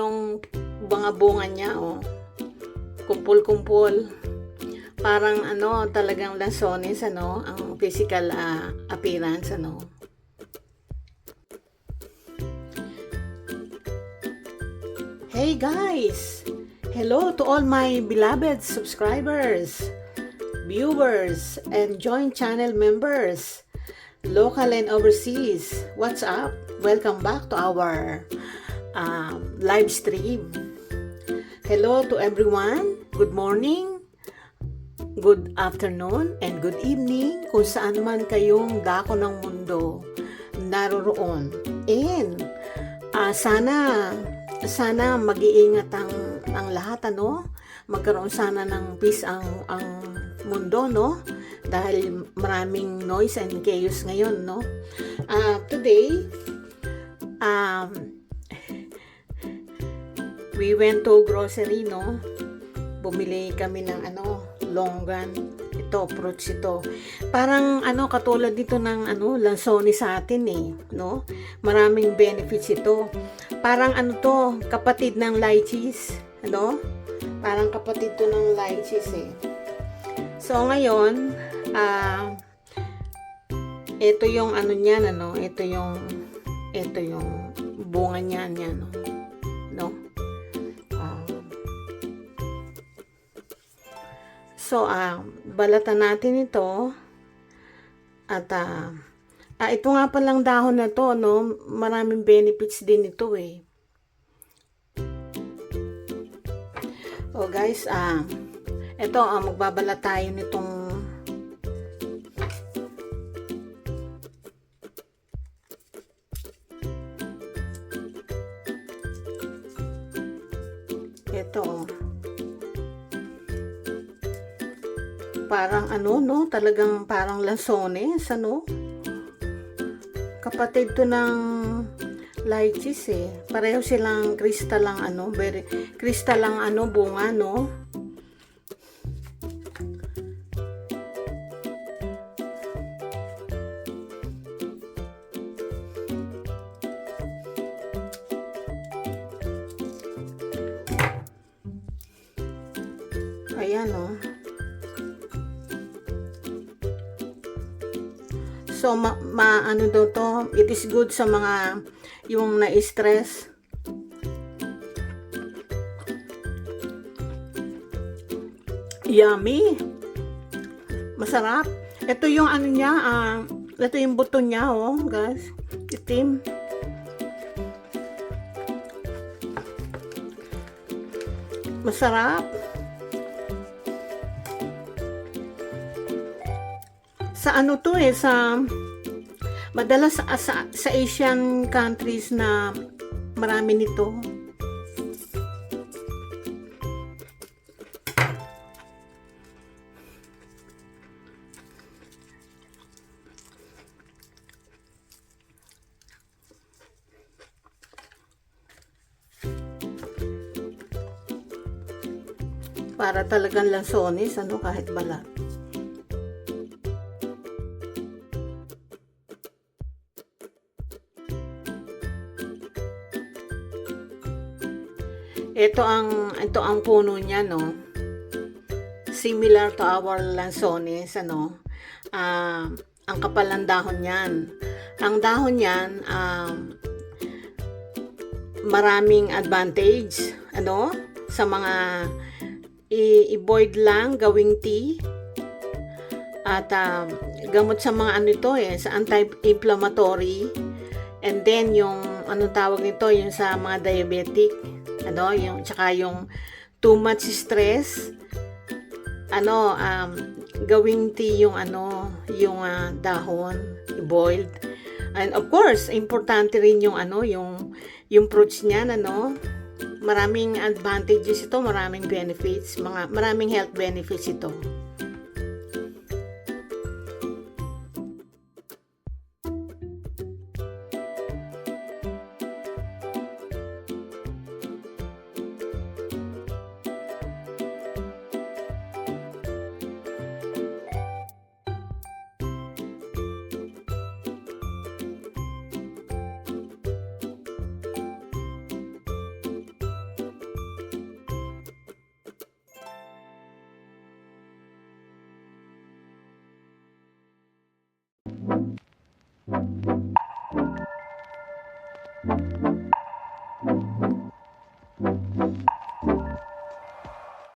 yung mga bunga niya, oh. Kumpul-kumpul. Parang ano, talagang lansones, ano, ang physical appearance, ano. Hey guys! Hello to all my beloved subscribers, viewers, and joint channel members, local and overseas. What's up? Welcome back to our live stream. Hello to everyone. Good morning, good afternoon, and good evening kung saan man kayong dako ng mundo naroroon. And sana mag-iingat ang lahat, ano? Magkaroon sana ng peace ang mundo, no? Dahil maraming noise and chaos ngayon, no? Today, we went to grocery, no? Bumili kami ng longgan. Ito, fruits ito. Parang katulad dito ng lansones sa atin no? Maraming benefits ito. Parang to, kapatid ng lychees, ano? Parang kapatid to ng lychees So ngayon, ito yung niyan, ito yung bunga niyan, no? So, balatan natin ito. At, ito nga palang dahon na to, no? Maraming benefits din ito, Oh, guys, ito, magbabalat tayo nitong ito, parang no, talagang parang lansones, kapatid to ng lychees pareho silang crystal lang very crystal lang bunga, no? Ayan, So, daw to, it is good sa mga yung na-stress. Yummy. Masarap. Ito yung niya, ito yung buto niya, guys. Itim. Masarap. Sa to sa madalas sa Asian countries na marami nito. Para talagang lansones, kahit balat. Ito ang puno niya, no? Similar to our lansones, ang kapal ng dahon niyan. Ang dahon niyan, maraming advantage, sa mga i-boil lang, gawing tea. At gamot sa mga sa anti-inflammatory. And then yung tawag nito, yung sa mga diabetic, yung tsaka yung too much stress, gawing tea yung yung dahon boiled. And of course, importante rin yung yung fruits niyan, maraming advantages ito, maraming benefits, maraming health benefits ito. Bye.